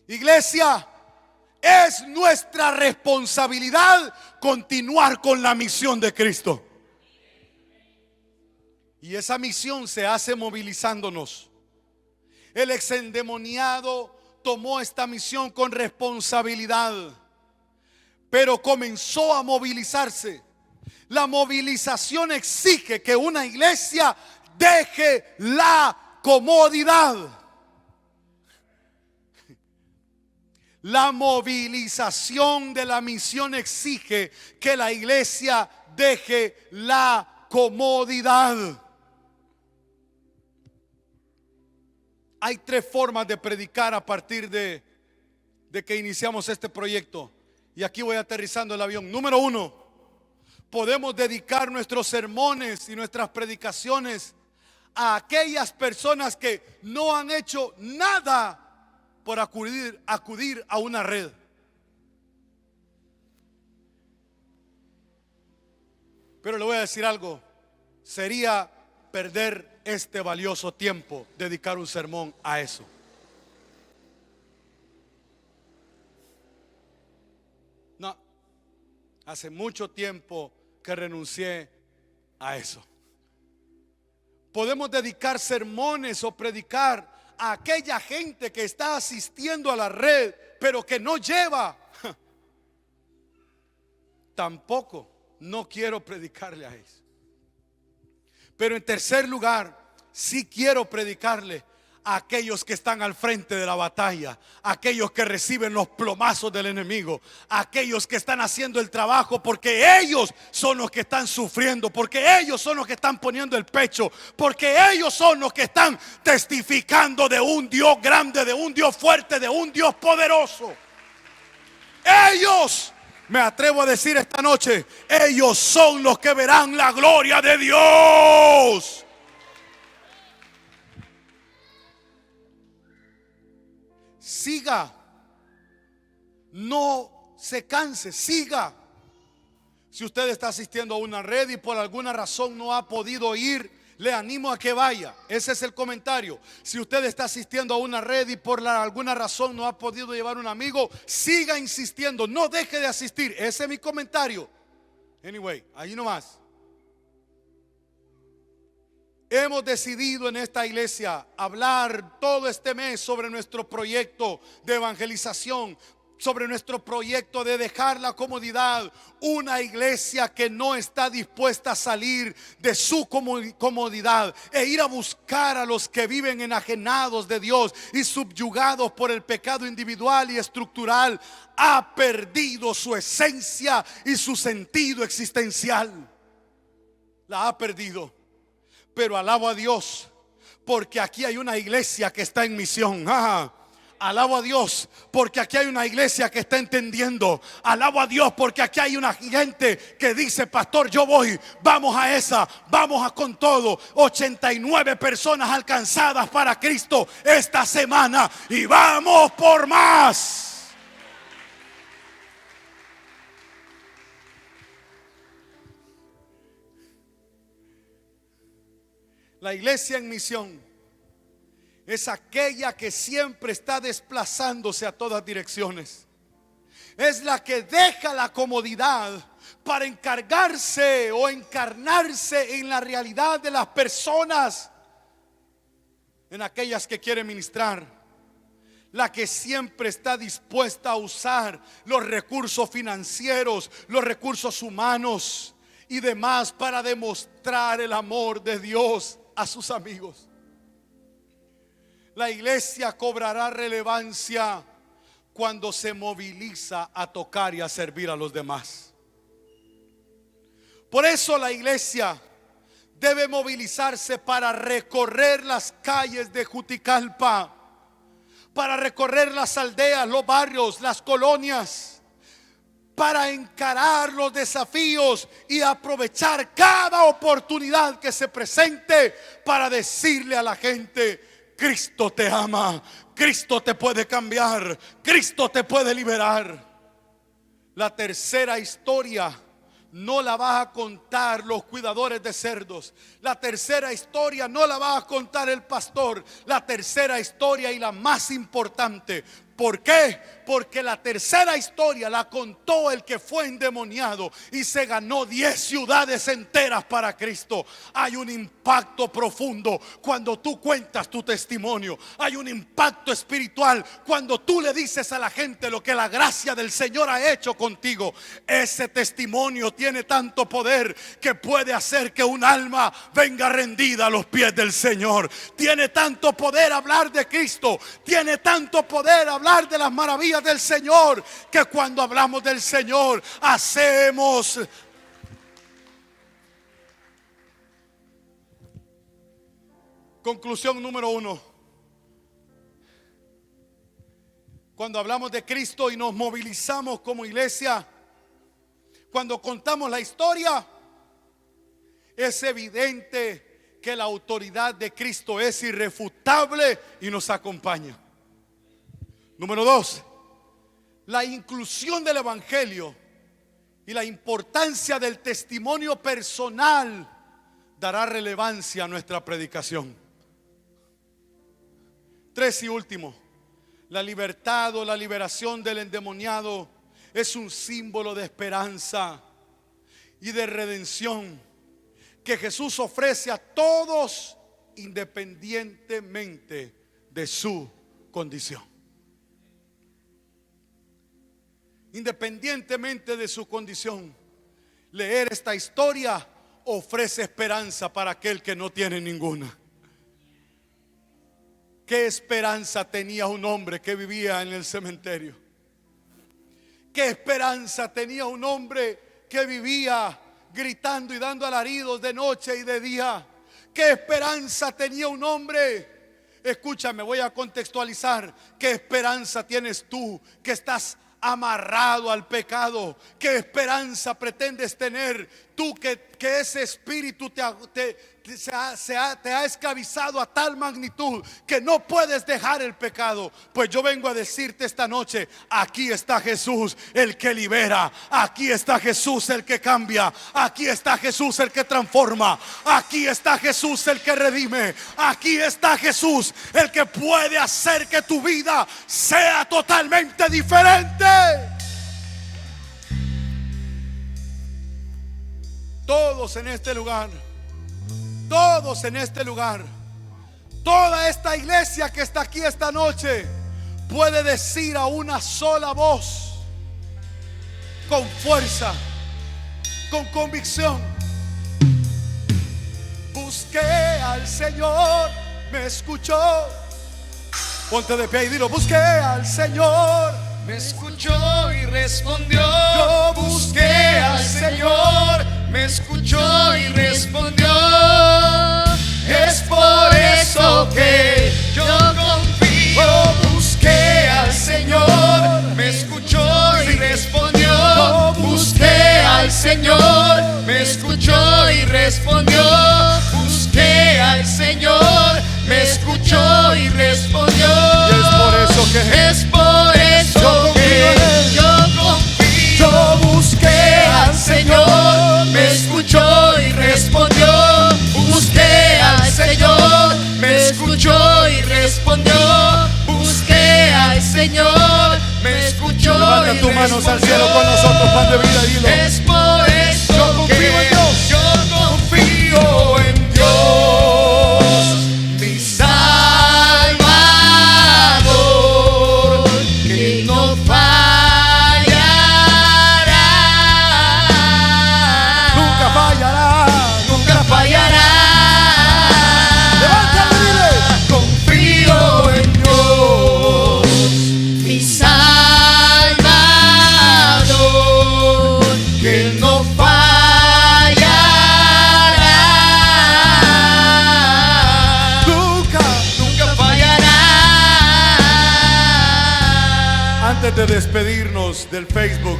Iglesia, es nuestra responsabilidad continuar con la misión de Cristo. Y esa misión se hace movilizándonos. El exendemoniado tomó esta misión con responsabilidad, pero comenzó a movilizarse. La movilización exige que una iglesia deje la comodidad. La movilización de la misión exige que la iglesia deje la comodidad. Hay tres formas de predicar a partir de que iniciamos este proyecto. Y aquí voy aterrizando el avión. Número uno, podemos dedicar nuestros sermones y nuestras predicaciones a aquellas personas que no han hecho nada por acudir a una red. Pero le voy a decir algo, sería perder este valioso tiempo dedicar un sermón a eso. No, hace mucho tiempo que renuncié a eso. Podemos dedicar sermones o predicar a aquella gente que está asistiendo a la red, pero que no lleva. Tampoco no quiero predicarle a eso. Pero en tercer lugar, sí quiero predicarle a aquellos que están al frente de la batalla, a aquellos que reciben los plomazos del enemigo, a aquellos que están haciendo el trabajo, porque ellos son los que están sufriendo, porque ellos son los que están poniendo el pecho, porque ellos son los que están testificando de un Dios grande, de un Dios fuerte, de un Dios poderoso. Ellos, me atrevo a decir esta noche, ellos son los que verán la gloria de Dios. Siga, no se canse, siga. Si usted está asistiendo a una red y por alguna razón no ha podido ir, le animo a que vaya. Ese es el comentario. Si usted está asistiendo a una red y por alguna razón no ha podido llevar un amigo, siga insistiendo, no deje de asistir. Ese es mi comentario. Anyway, ahí nomás. Hemos decidido en esta iglesia hablar todo este mes sobre nuestro proyecto de evangelización, sobre nuestro proyecto de dejar la comodidad. Una iglesia que no está dispuesta a salir de su comodidad e ir a buscar a los que viven enajenados de Dios y subyugados por el pecado individual y estructural, ha perdido su esencia y su sentido existencial. La ha perdido. Pero alabo a Dios porque aquí hay una iglesia que está en misión. Alabo a Dios porque aquí hay una iglesia que está entendiendo. Alabo a Dios porque aquí hay una gente que dice: pastor, yo voy, vamos a esa, vamos a con todo. 89 personas alcanzadas para Cristo esta semana y vamos por más. La iglesia en misión es aquella que siempre está desplazándose a todas direcciones. Es la que deja la comodidad para encargarse o encarnarse en la realidad de las personas, en aquellas que quiere ministrar. La que siempre está dispuesta a usar los recursos financieros, los recursos humanos y demás para demostrar el amor de Dios a sus amigos. La iglesia cobrará relevancia cuando se moviliza a tocar y a servir a los demás. Por eso la iglesia debe movilizarse para recorrer las calles de Juticalpa, para recorrer las aldeas, los barrios, las colonias, para encarar los desafíos y aprovechar cada oportunidad que se presente para decirle a la gente: Cristo te ama, Cristo te puede cambiar, Cristo te puede liberar. La tercera historia no la va a contar los cuidadores de cerdos. La tercera historia no la va a contar el pastor. La tercera historia, y la más importante, ¿por qué? Porque la tercera historia la contó el que fue endemoniado y se ganó 10 ciudades enteras para Cristo. Hay un impacto profundo cuando tú cuentas tu testimonio. Hay un impacto espiritual cuando tú le dices a la gente lo que la gracia del Señor ha hecho contigo. Ese testimonio tiene tanto poder que puede hacer que un alma venga rendida a los pies del Señor. Tiene tanto poder hablar de Cristo, tiene tanto poder hablar de las maravillas del Señor, que cuando hablamos del Señor hacemos conclusión número 1. Cuando hablamos de Cristo y nos movilizamos como iglesia, cuando contamos la historia, es evidente que la autoridad de Cristo es irrefutable y nos acompaña. Número 2, la inclusión del evangelio y la importancia del testimonio personal dará relevancia a nuestra predicación. 3 y último, la libertad o la liberación del endemoniado es un símbolo de esperanza y de redención que Jesús ofrece a todos independientemente de su condición. Independientemente de su condición, leer esta historia ofrece esperanza para aquel que no tiene ninguna. ¿Qué esperanza tenía un hombre que vivía en el cementerio? ¿Qué esperanza tenía un hombre que vivía gritando y dando alaridos de noche y de día? ¿Qué esperanza tenía un hombre? Escúchame, voy a contextualizar. ¿Qué esperanza tienes tú que estás amarrado al pecado? ¿Qué esperanza pretendes tener tú que ese espíritu te ha esclavizado a tal magnitud que no puedes dejar el pecado? Pues yo vengo a decirte esta noche: aquí está Jesús, el que libera. Aquí está Jesús, el que cambia. Aquí está Jesús, el que transforma. Aquí está Jesús, el que redime. Aquí está Jesús, el que puede hacer que tu vida sea totalmente diferente. Todos en este lugar, todos en este lugar, toda esta iglesia que está aquí esta noche puede decir a una sola voz, con fuerza, con convicción: busqué al Señor, me escuchó. Ponte de pie y dilo: busqué al Señor, me escuchó y respondió. yo busqué al Señor, me escuchó y respondió. Es por eso que yo confío. yo busqué Señor, me escuchó y respondió. Busqué al Señor, me escuchó y respondió. Y es por eso que yo confío. Yo busqué al Señor, me escuchó y respondió. Busqué al Señor, me escuchó y respondió. Busqué al Señor, me escuchó. Levanta tus manos al cielo con nosotros, pan de vida, dilo. Es por eso Yo confío en Dios. yo confío en Dios, mi Salvador, que no fallará. Nunca fallará. Nunca fallará. Levántalo y dile. Confío en Dios, mi Salvador, que no fallará. Nunca fallará. Antes de despedirnos del Facebook,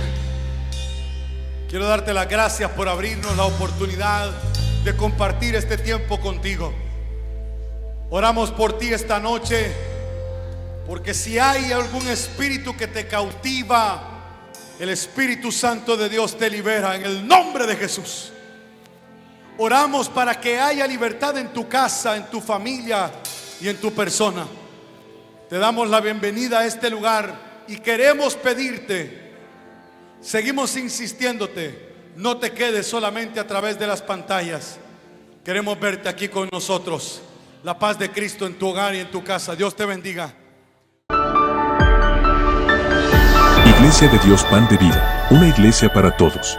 quiero darte las gracias por abrirnos la oportunidad de compartir este tiempo contigo. Oramos por ti esta noche, porque si hay algún espíritu que te cautiva, el Espíritu Santo de Dios te libera en el nombre de Jesús. Oramos para que haya libertad en tu casa, en tu familia y en tu persona. Te damos la bienvenida a este lugar y queremos pedirte, seguimos insistiéndote, no te quedes solamente a través de las pantallas. Queremos verte aquí con nosotros. La paz de Cristo en tu hogar y en tu casa. Dios te bendiga. Iglesia de Dios Pan de Vida, una iglesia para todos.